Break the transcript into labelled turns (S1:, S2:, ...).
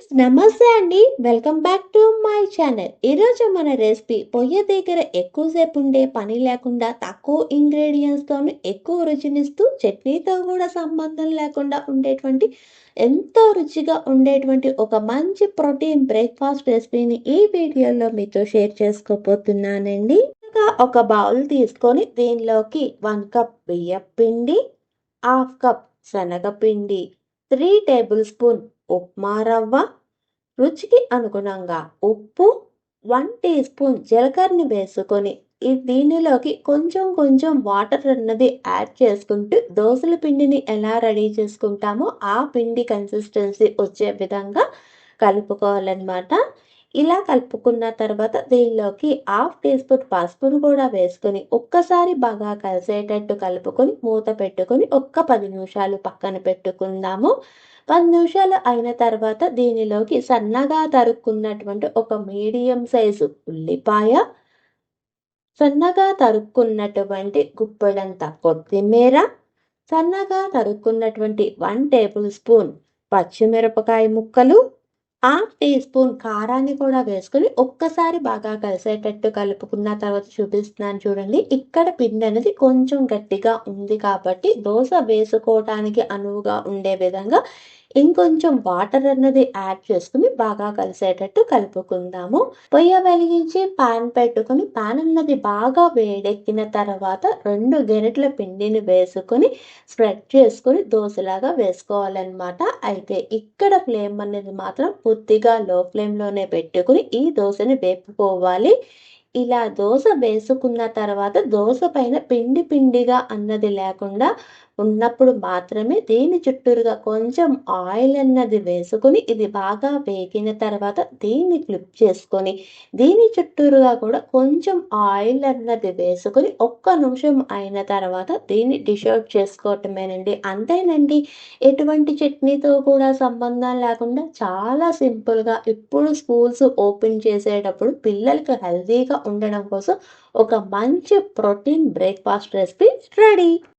S1: Friends నమస్తే అండి. Welcome back to my channel. ఈరోజు మన రెసిపీ పొయ్యి దగ్గర ఎక్కువసేపు ఉండే పని లేకుండా తక్కువ ఇంగ్రీడియంట్స్తోని ఎక్కువ రుచినిస్తూ చట్నీతో కూడా సంబంధం లేకుండా ఉండేటువంటి ఎంతో రుచిగా ఉండేటువంటి ఒక మంచి ప్రోటీన్ బ్రేక్ఫాస్ట్ రెసిపీని ఈ వీడియోలో మీతో షేర్ చేసుకోబోతున్నానండి. ఇంకా ఒక బౌల్ తీసుకొని దీనిలోకి 1 కప్ బియ్యం పిండి, హాఫ్ కప్ శనగపిండి, 3 టేబుల్ స్పూన్ ఉప్మా రవ్వ, రుచికి అనుగుణంగా ఉప్పు, 1 టీ స్పూన్ జీలకర్రని వేసుకొని దీనిలోకి కొంచెం కొంచెం వాటర్ అన్నది యాడ్ చేసుకుంటూ దోసల పిండిని ఎలా రెడీ చేసుకుంటామో ఆ పిండి కన్సిస్టెన్సీ వచ్చే విధంగా కలుపుకోవాలన్నమాట. ఇలా కలుపుకున్న తర్వాత దీనిలోకి హాఫ్ టీ స్పూన్ పసుపును కూడా వేసుకొని ఒక్కసారి బాగా కలిసేటట్టు కలుపుకొని మూత పెట్టుకొని ఒక్క 10 నిమిషాలు పక్కన పెట్టుకుందాము. 10 నిమిషాలు అయిన తర్వాత దీనిలోకి సన్నగా తరుక్కున్నటువంటి ఒక మీడియం సైజు ఉల్లిపాయ, సన్నగా తరుక్కున్నటువంటి గుప్పెడంత కొత్తిమీర, సన్నగా తరుక్కున్నటువంటి 1 టేబుల్ స్పూన్ పచ్చిమిరపకాయ ముక్కలు, హాఫ్ టీ స్పూన్ కారాన్ని కూడా వేసుకొని ఒక్కసారి బాగా కలిసేటట్టు కలుపుకున్న తర్వాత చూపిస్తున్నాను చూడండి. ఇక్కడ పిండి అనేది కొంచెం గట్టిగా ఉంది కాబట్టి దోశ వేసుకోవడానికి అనువుగా ఉండే విధంగా ఇంకొంచెం వాటర్ అన్నది యాడ్ చేసుకుని బాగా కలిసేటట్టు కలుపుకుందాము. పొయ్యి వెలిగించి పాన్ పెట్టుకుని పాన్ అన్నది బాగా వేడెక్కిన తర్వాత 2 గరిటెల పిండిని వేసుకొని స్ప్రెడ్ చేసుకుని దోశలాగా వేసుకోవాలన్నమాట. అయితే ఇక్కడ ఫ్లేమ్ అనేది మాత్రం పూర్తిగా లో ఫ్లేమ్లోనే పెట్టుకుని ఈ దోశని వేపుకోవాలి. ఇలా దోశ వేసుకున్న తర్వాత దోశ పైన పిండి పిండిగా అన్నది లేకుండా ఉన్నప్పుడు మాత్రమే దీని చుట్టూరుగా కొంచెం ఆయిల్ అన్నది వేసుకొని ఇది బాగా వేగిన తర్వాత దీన్ని ఫ్లిప్ చేసుకొని దీని చుట్టూరుగా కూడా కొంచెం ఆయిల్ అన్నది వేసుకొని ఒక్క నిమిషం అయిన తర్వాత దీన్ని డిష్ అవుట్ చేసుకోవటమేనండి. అంతేనండి. ఎటువంటి చట్నీతో కూడా సంబంధం లేకుండా చాలా సింపుల్గా ఇప్పుడు స్కూల్స్ ఓపెన్ చేసేటప్పుడు పిల్లలకు హెల్తీగా ఉండడం కోసం ఒక మంచి ప్రోటీన్ బ్రేక్ఫాస్ట్ రెసిపీ రెడీ.